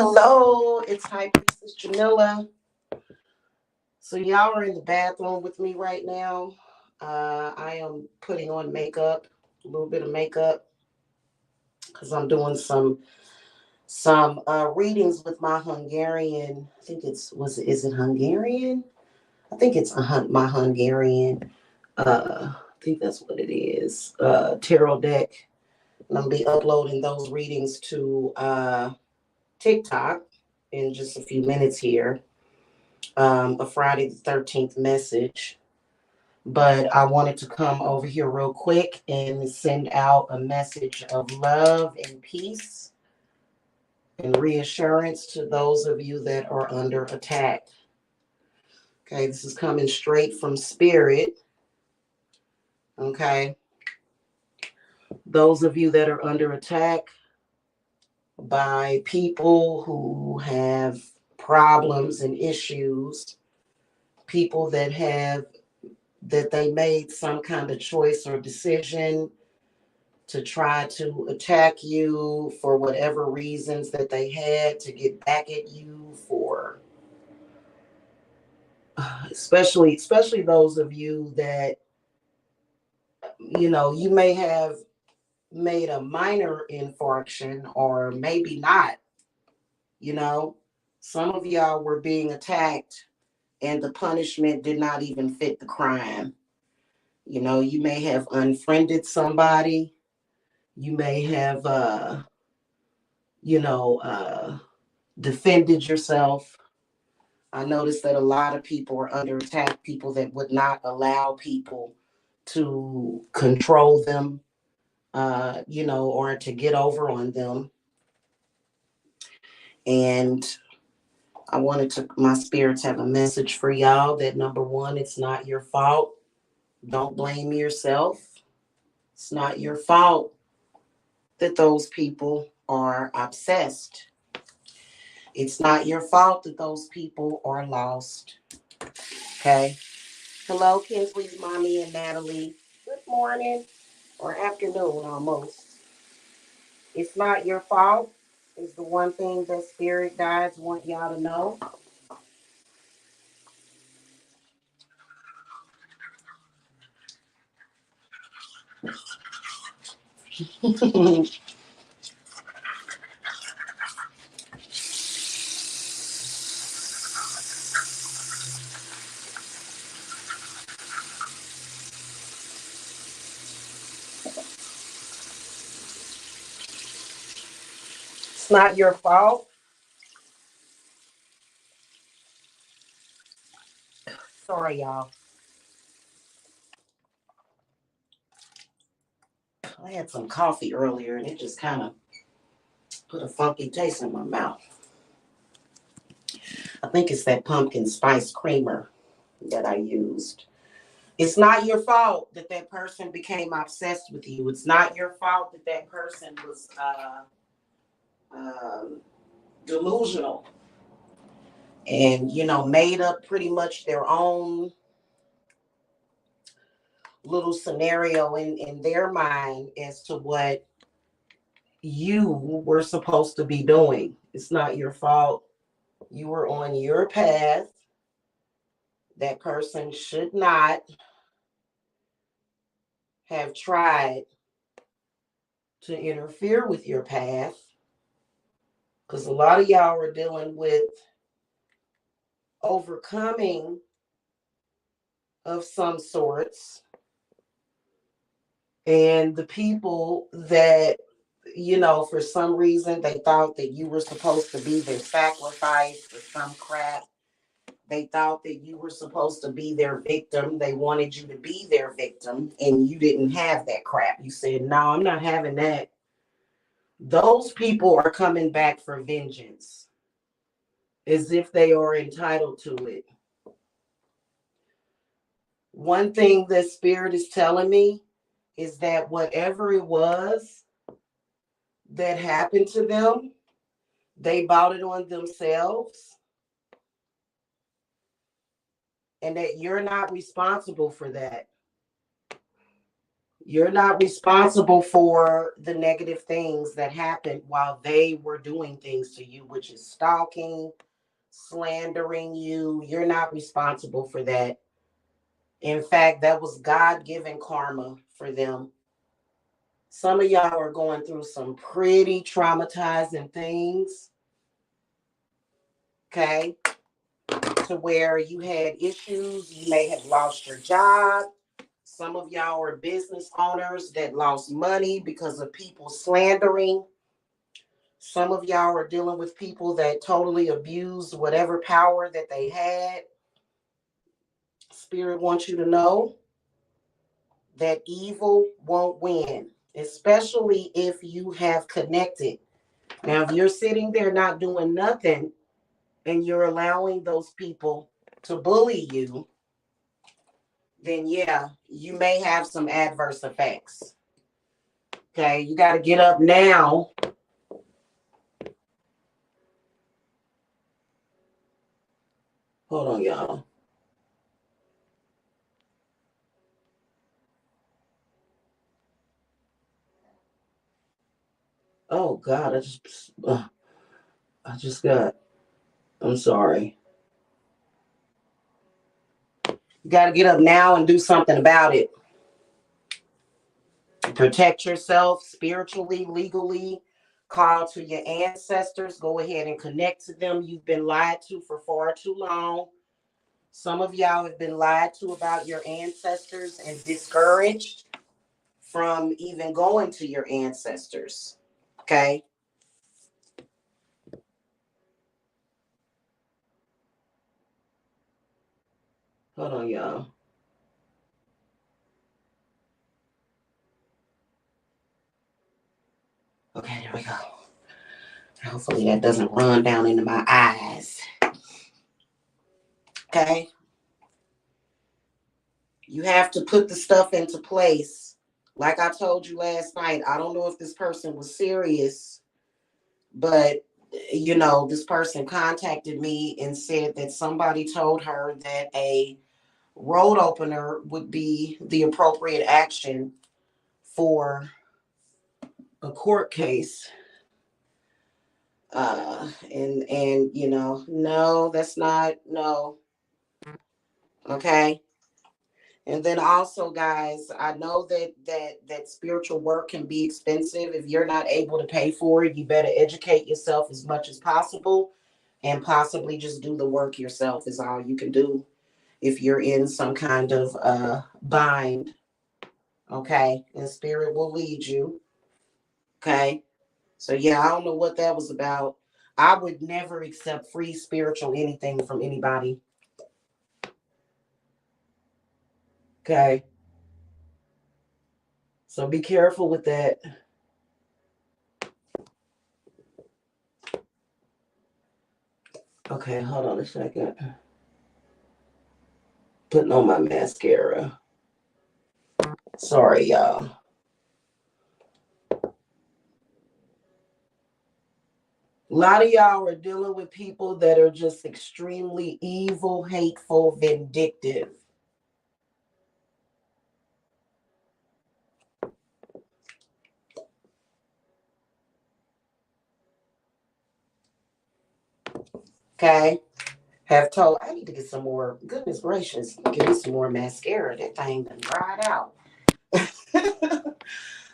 Hello, it's High Priestess Jamila. So y'all are in the bathroom with me right now. I am putting on makeup, a little bit of makeup, because I'm doing some readings with my Hungarian. I think is it Hungarian? I think it's my Hungarian. I think that's what it is. Tarot deck, and I'm gonna be uploading those readings to TikTok in just a few minutes here. A Friday the 13th message. But I wanted to come over here real quick and send out a message of love and peace and reassurance to those of you that are under attack. Okay, this is coming straight from spirit. Okay, those of you that are under attack by people who have problems and issues, people that they made some kind of choice or decision to try to attack you for whatever reasons that they had to get back at you for, especially those of you that, you may have made a minor infraction or maybe not. you know some of y'all were being attacked and the punishment did not even fit the crime. You may have unfriended somebody. You may have you know defended yourself. I noticed that a lot of people are under attack, people that would not allow people to control them, or to get over on them. And my spirits have a message for y'all that number one, it's not your fault. Don't blame yourself. It's not your fault that those people are obsessed. It's not your fault that those people are lost. Okay? Hello, Kinsley's mommy and Natalie. Good morning or afternoon almost. It's not your fault is the one thing that spirit guides want y'all to know. It's not your fault. Sorry, y'all. I had some coffee earlier and it just kind of put a funky taste in my mouth. I think it's that pumpkin spice creamer that I used. It's not your fault that that person became obsessed with you. It's not your fault that that person was delusional and, made up pretty much their own little scenario in their mind as to what you were supposed to be doing. It's not your fault. You were on your path. That person should not have tried to interfere with your path, because a lot of y'all are dealing with overcoming of some sorts. And the people that, for some reason, they thought that you were supposed to be their sacrifice or some crap. They thought that you were supposed to be their victim. They wanted you to be their victim, and you didn't have that crap. You said, no, I'm not having that. Those people are coming back for vengeance as if they are entitled to it. One thing that Spirit is telling me is that whatever it was that happened to them, they bought it on themselves, and that you're not responsible for that. You're not responsible for the negative things that happened while they were doing things to you, which is stalking, slandering you. You're not responsible for that. In fact, that was God-given karma for them. Some of y'all are going through some pretty traumatizing things, okay? To where you had issues, you may have lost your job. Some of y'all are business owners that lost money because of people slandering. Some of y'all are dealing with people that totally abused whatever power that they had. Spirit wants you to know that evil won't win, especially if you have connected. Now, if you're sitting there not doing nothing and you're allowing those people to bully you, then yeah, you may have some adverse effects. Okay, you got to get up now. Hold on, y'all. Oh God, I just got. I'm sorry. You got to get up now and do something about it. Protect yourself spiritually, legally. Call to your ancestors. Go ahead and connect to them. You've been lied to for far too long. Some of y'all have been lied to about your ancestors and discouraged from even going to your ancestors. Okay? Hold on, y'all. Okay, there we go. Hopefully that doesn't run down into my eyes. Okay? You have to put the stuff into place. Like I told you last night, I don't know if this person was serious, but this person contacted me and said that somebody told her that a road opener would be the appropriate action for a court case. And no, that's not, no. Okay. And then also, guys, I know that spiritual work can be expensive. If you're not able to pay for it, you better educate yourself as much as possible and possibly just do the work yourself is all you can do if you're in some kind of bind. Okay. And spirit will lead you. Okay. So yeah, I don't know what that was about. I would never accept free spiritual anything from anybody. Okay. So be careful with that. Okay, hold on a second. Putting on my mascara. Sorry, y'all. A lot of y'all are dealing with people that are just extremely evil, hateful, vindictive. Okay? Have told, I need to get some more, goodness gracious, give me some more mascara. That thing done dried out. A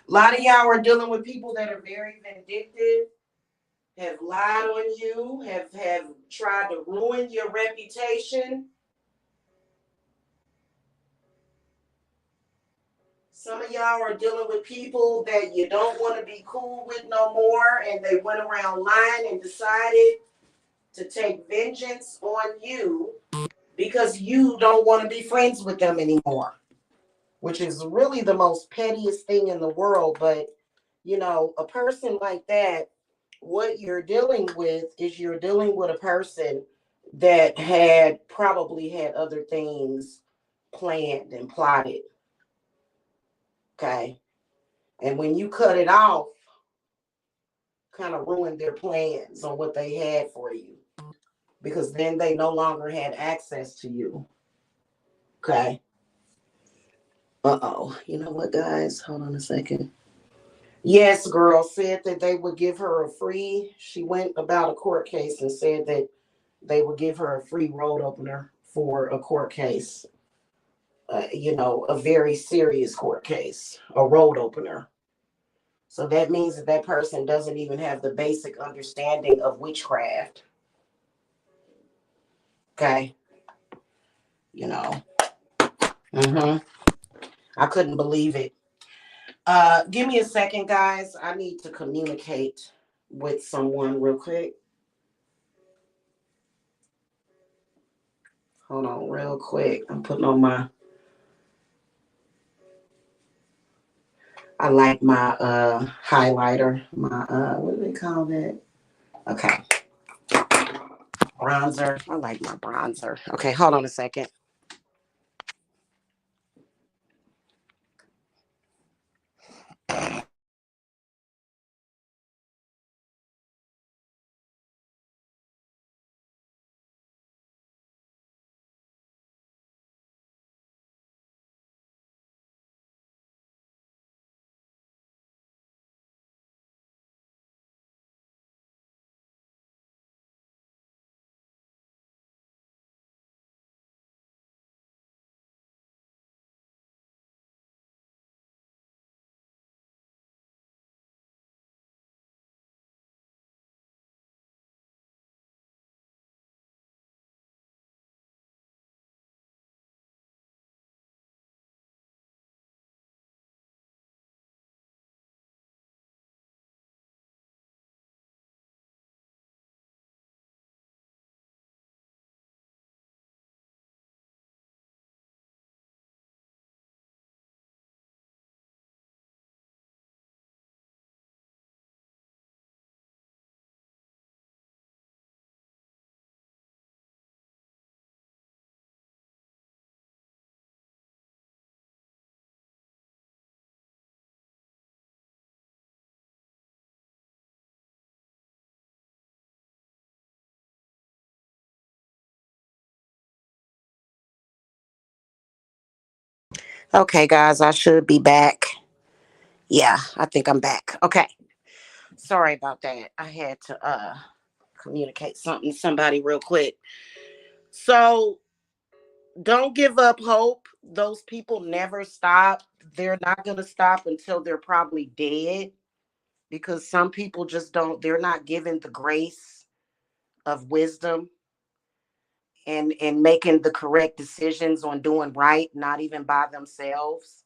lot of y'all are dealing with people that are very vindictive, have lied on you, have tried to ruin your reputation. Some of y'all are dealing with people that you don't want to be cool with no more, and they went around lying and decided to take vengeance on you because you don't want to be friends with them anymore, which is really the most pettiest thing in the world. But, a person like that, what you're dealing with is you're dealing with a person that had probably had other things planned and plotted. Okay. And when you cut it off, kind of ruined their plans on what they had for you because then they no longer had access to you. Okay. Uh-oh. You know what, guys? Hold on a second. Yes, girl said that they would give her a free. She went about a court case and said that they would give her a free road opener for a court case. A very serious court case, a road opener. So that means that that person doesn't even have the basic understanding of witchcraft. Okay, you know. Mm-hmm. I couldn't believe it. Give me a second, guys. I need to communicate with someone real quick. Hold on, real quick. I'm putting on my. I like my highlighter. My what do they call that? Okay, bronzer. I like my bronzer. Okay, hold on a second. Okay, guys, I should be back. Yeah, I think I'm back. Okay. Sorry about that. I had to communicate something to somebody real quick. So don't give up hope. Those people never stop. They're not going to stop until they're probably dead, because some people just don't, they're not given the grace of wisdom and making the correct decisions on doing right, not even by themselves.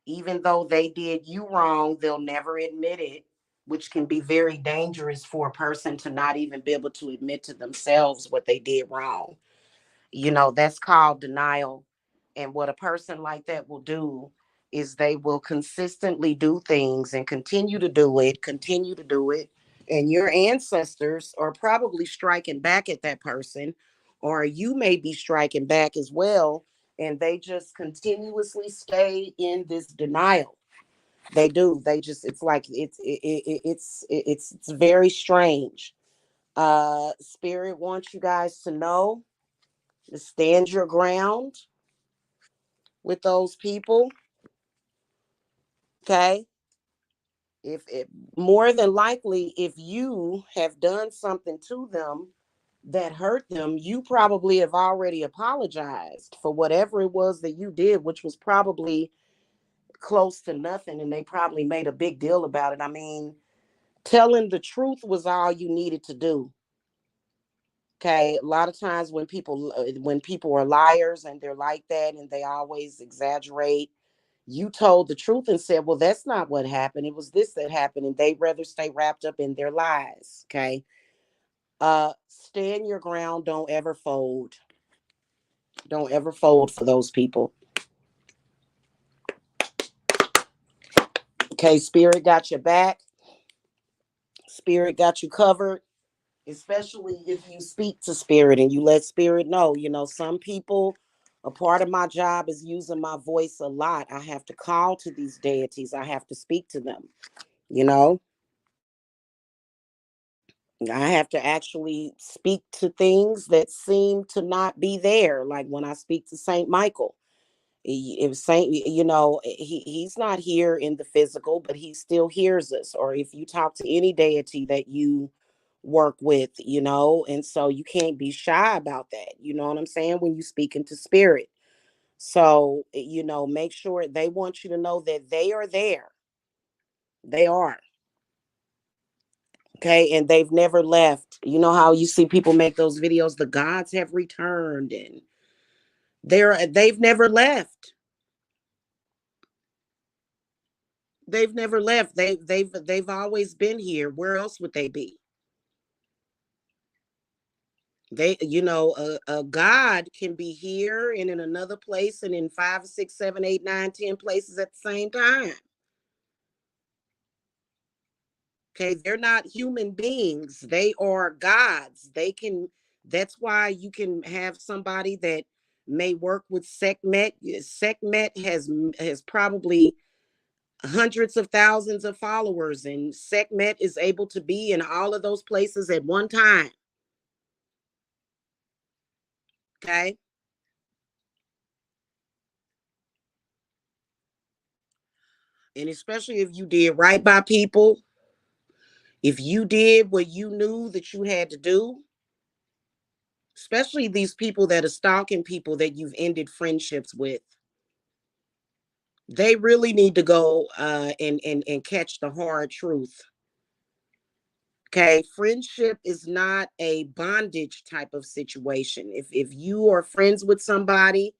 Even though they did you wrong, they'll never admit it, which can be very dangerous for a person to not even be able to admit to themselves what they did wrong. That's called denial. And what a person like that will do is they will consistently do things and continue to do it. And your ancestors are probably striking back at that person, or you may be striking back as well. And they just continuously stay in this denial. They do. They just, it's like, it's very strange. Spirit wants you guys to know to stand your ground with those people. Okay. If it, more than likely, if you have done something to them that hurt them, you probably have already apologized for whatever it was that you did, which was probably close to nothing. And they probably made a big deal about it. I mean, telling the truth was all you needed to do. Okay, a lot of times when people are liars and they're like that and they always exaggerate, you told the truth and said, well, that's not what happened, it was this that happened, and they rather stay wrapped up in their lies. Okay, stand your ground. Don't ever fold. Don't ever fold for those people. Okay, spirit got your back. Spirit got you covered, especially if you speak to spirit and you let spirit know. Some people, a part of my job is using my voice a lot. I have to call to these deities, I have to speak to them. you know I have to actually speak to things that seem to not be there, like when I speak to Saint Michael. If Saint, he's not here in the physical, but he still hears us. Or if you talk to any deity that you work with, and so you can't be shy about that. You know what I'm saying? When you speak into spirit. So, make sure they want you to know that they are there. They are. Okay. And they've never left. You know how you see people make those videos, the gods have returned, and they've never left. They've never left. They've always been here. Where else would they be? A God can be here and in another place and in 5, 6, 7, 8, 9, 10 places at the same time. Okay, they're not human beings. They are gods. That's why you can have somebody that may work with Sekhmet. Sekhmet has probably hundreds of thousands of followers, and Sekhmet is able to be in all of those places at one time. Okay. And especially if you did right by people, if you did what you knew that you had to do, especially these people that are stalking people that you've ended friendships with, they really need to go and catch the hard truth. Okay, friendship is not a bondage type of situation. If you are friends with somebody,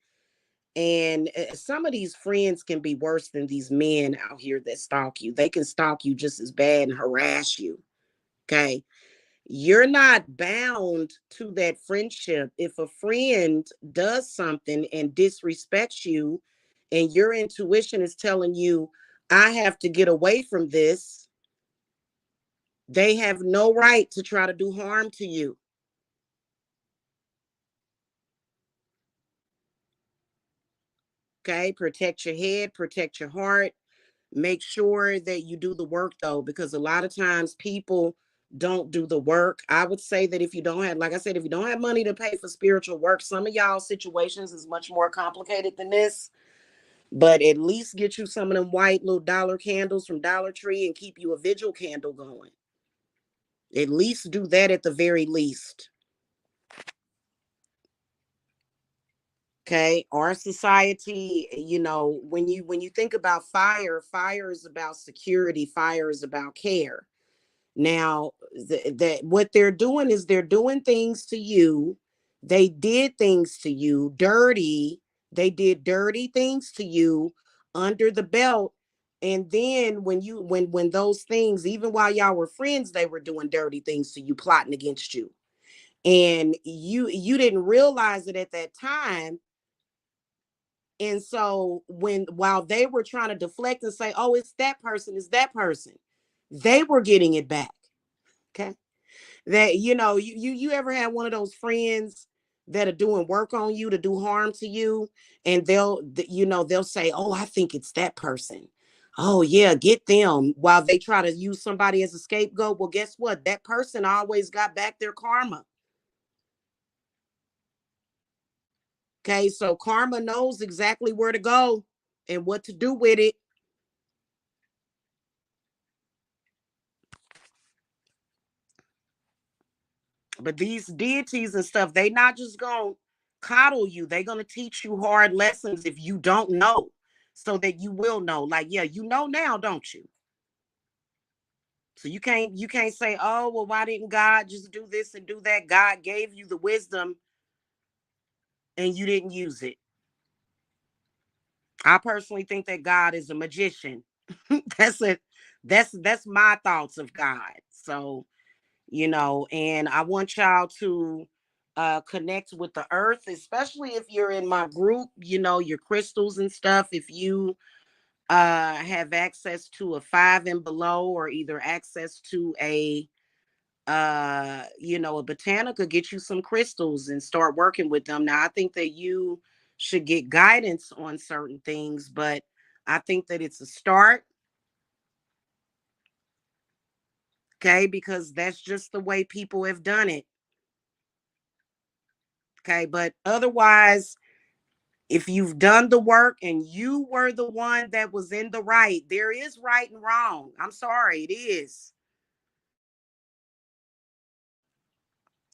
and some of these friends can be worse than these men out here that stalk you. They can stalk you just as bad and harass you. Okay, you're not bound to that friendship. If a friend does something and disrespects you, and your intuition is telling you, I have to get away from this, they have no right to try to do harm to you. Okay, protect your head, protect your heart. Make sure that you do the work though, because a lot of times people don't do the work. I would say that if you don't have, like I said, if you don't have money to pay for spiritual work, some of y'all situations is much more complicated than this. But at least get you some of them white little dollar candles from Dollar Tree and keep you a vigil candle going. At least do that at the very least. Okay. Our society, when you think about fire, fire is about security, fire is about care. Now, that what they're doing is they're doing things to you. They did things to you dirty. They did dirty things to you under the belt. And then when those things, even while y'all were friends, they were doing dirty things to you, plotting against you. And you didn't realize it at that time. And so while they were trying to deflect and say, oh, it's that person, they were getting it back. Okay. That you ever had one of those friends that are doing work on you to do harm to you, and they'll say, oh, I think it's that person. Oh yeah, get them, while they try to use somebody as a scapegoat. Well, guess what? That person always got back their karma. Okay, so karma knows exactly where to go and what to do with it. But these deities and stuff, they not just gonna coddle you. They gonna teach you hard lessons if you don't know, so that you will know. Like, yeah, you know now, don't you? So you can't say, oh, well, why didn't God just do this and do that? God gave you the wisdom and you didn't use it. I personally think that God is a magician. that's it. That's my thoughts of God. So and I want y'all to connect with the earth, especially if you're in my group, your crystals and stuff. If you have access to a 5 and below, or either access to a botanica, get you some crystals and start working with them. Now I think that you should get guidance on certain things, but I think that it's a start. Okay, because that's just the way people have done it. Okay, but otherwise, If you've done the work and you were the one that was in the right, there is right and wrong. I'm sorry, it is.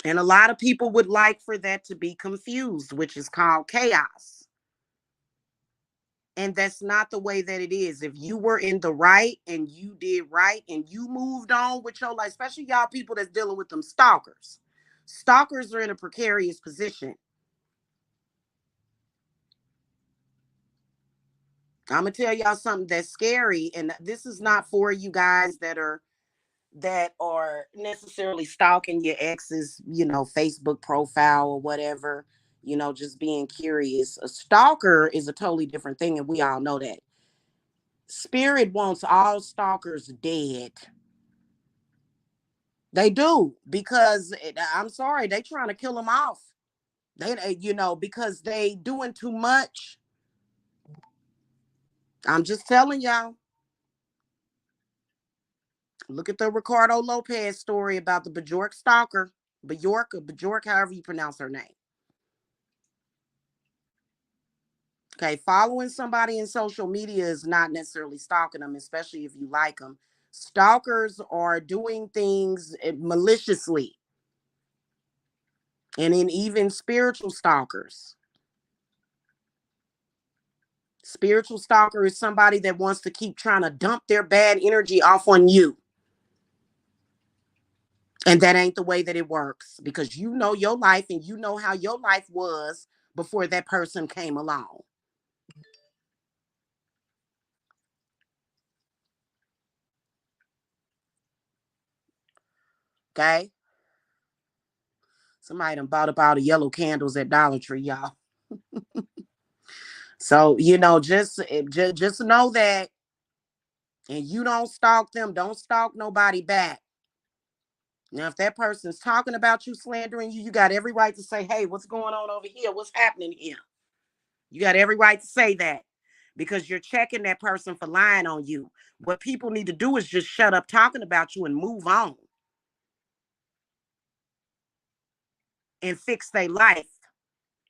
And a lot of people would like for that to be confused, which is called chaos. And that's not the way that it is. If you were in the right and you did right and you moved on with your life, especially y'all people that's dealing with them stalkers. Stalkers are in a precarious position. I'm gonna tell y'all something that's scary, and this is not for you guys that are necessarily stalking your ex's, Facebook profile or whatever, just being curious. A stalker is a totally different thing, and we all know that. Spirit wants all stalkers dead. They do, because I'm sorry, they trying to kill them off. Because they doing too much. I'm just telling y'all. Look at the Ricardo Lopez story about the Bjork stalker. Bjork, however you pronounce her name. Okay, following somebody in social media is not necessarily stalking them, especially if you like them. Stalkers are doing things maliciously, and in even spiritual stalkers. Spiritual stalker is somebody that wants to keep trying to dump their bad energy off on you. And that ain't the way that it works, because you know your life and you know how your life was before that person came along. Okay? Somebody done bought up all the yellow candles at Dollar Tree, y'all. So, just know that, and you don't stalk them, don't stalk nobody back. Now, if that person's talking about you, slandering you, you got every right to say, hey, what's going on over here? What's happening here? You got every right to say that, because you're checking that person for lying on you. What people need to do is just shut up talking about you and move on and fix their life.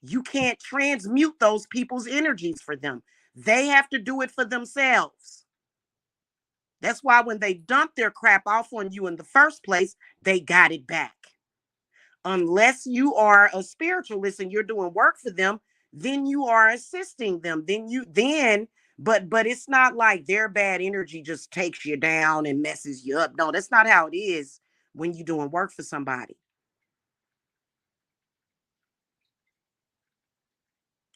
You can't transmute those people's energies for them. They have to do it for themselves. That's why when they dump their crap off on you in the first place, they got it back. Unless you are a spiritualist and you're doing work for them, then you are assisting them. But it's not like their bad energy just takes you down and messes you up. No, that's not how it is when you're doing work for somebody.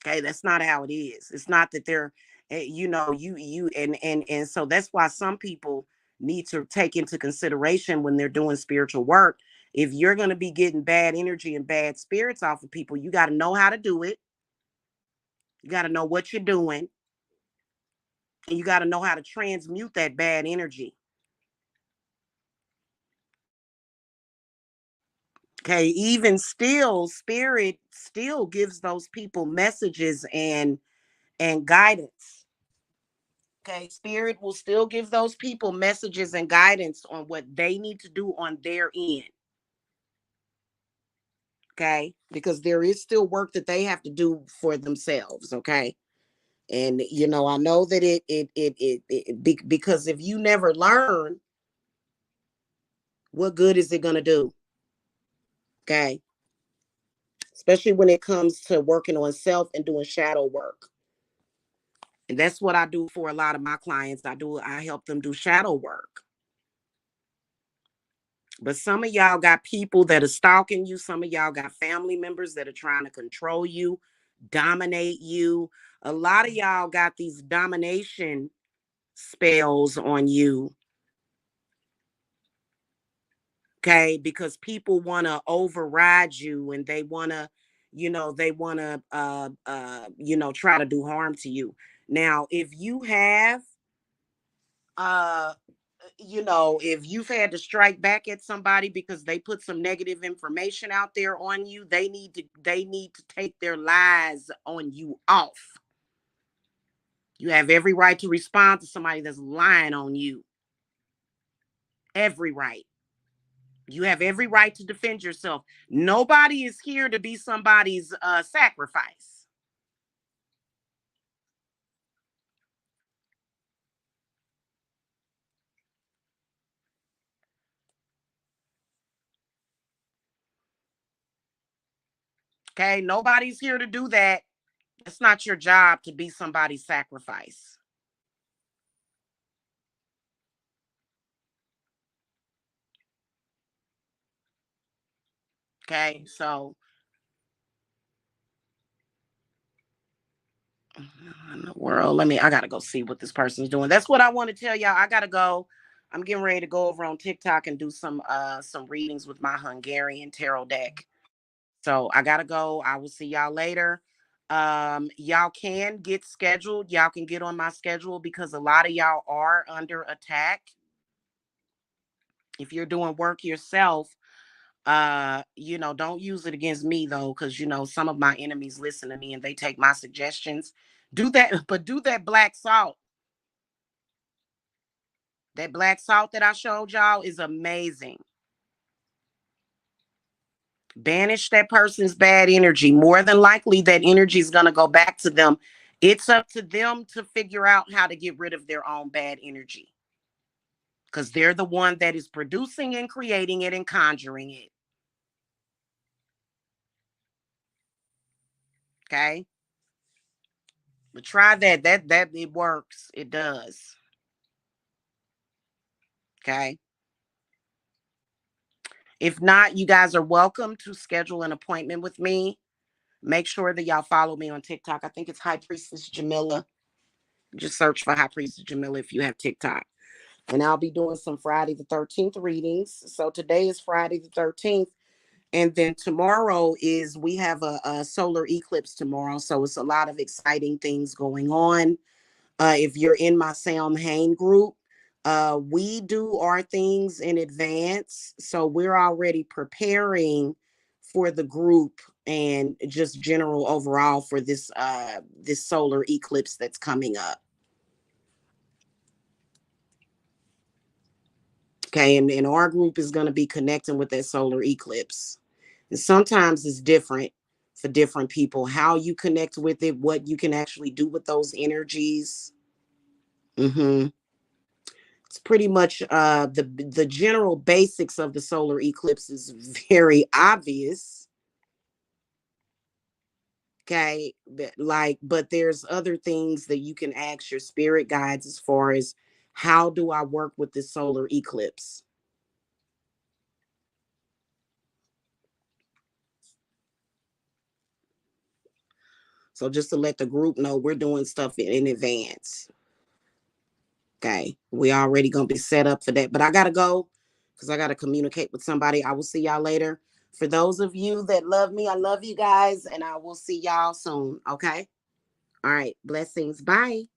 Okay, that's not how it is. It's not that they're, you and so that's why some people need to take into consideration when they're doing spiritual work. If you're going to be getting bad energy and bad spirits off of people, you got to know how to do it. You got to know what you're doing, and you got to know how to transmute that bad energy. Okay, even still, spirit still gives those people messages and guidance. Okay, spirit will still give those people messages and guidance on what they need to do on their end. Okay, because there is still work that they have to do for themselves. Okay, and I know that because if you never learn, what good is it going to do? Okay, especially when it comes to working on self and doing shadow work. And that's what I do for a lot of my clients. I help them do shadow work. But some of y'all got people that are stalking you. Some of y'all got family members that are trying to control you, dominate you. A lot of y'all got these domination spells on you. Okay, because people want to override you, and they want to, try to do harm to you. Now, if you have uh if you've had to strike back at somebody because they put some negative information out there on you, they need to take their lies on you off. You have every right to respond to somebody that's lying on you. Every right. You have every right to defend yourself. Nobody is here to be somebody's sacrifice. Okay, nobody's here to do that. It's not your job to be somebody's sacrifice. Okay, so in the world, I gotta go see what this person's doing. That's what I want to tell y'all. I gotta go. I'm getting ready to go over on TikTok and do some readings with my Hungarian tarot deck. So I gotta go. I will see y'all later. Y'all can get scheduled. Y'all can get on my schedule because a lot of y'all are under attack. If you're doing work yourself, don't use it against me though, because some of my enemies listen to me and they take my suggestions. Do that, but do that black salt. That black salt that I showed y'all is amazing. Banish that person's bad energy. More than likely, that energy is going to go back to them. It's up to them to figure out how to get rid of their own bad energy because they're the one that is producing and creating it and conjuring it. Okay. But try that. That it works. It does. Okay. If not, you guys are welcome to schedule an appointment with me. Make sure that y'all follow me on TikTok. I think it's High Priestess Jamila. Just search for High Priestess Jamila if you have TikTok. And I'll be doing some Friday the 13th readings. So today is Friday the 13th. And then tomorrow we have a solar eclipse tomorrow. So it's a lot of exciting things going on. If you're in my Sam Hain group, we do our things in advance. So we're already preparing for the group and just general overall for this solar eclipse that's coming up. Okay, and our group is going to be connecting with that solar eclipse. And sometimes it's different for different people, how you connect with it, what you can actually do with those energies. It's pretty much the general basics of the solar eclipse is very obvious. Okay, but there's other things that you can ask your spirit guides as far as how do I work with this solar eclipse. So just to let the group know, we're doing stuff in advance. Okay, we already gonna be set up for that. But I gotta go because I gotta communicate with somebody. I will see y'all later. For those of you that love me, I love you guys, and I will see y'all soon. Okay. All right. Blessings. Bye.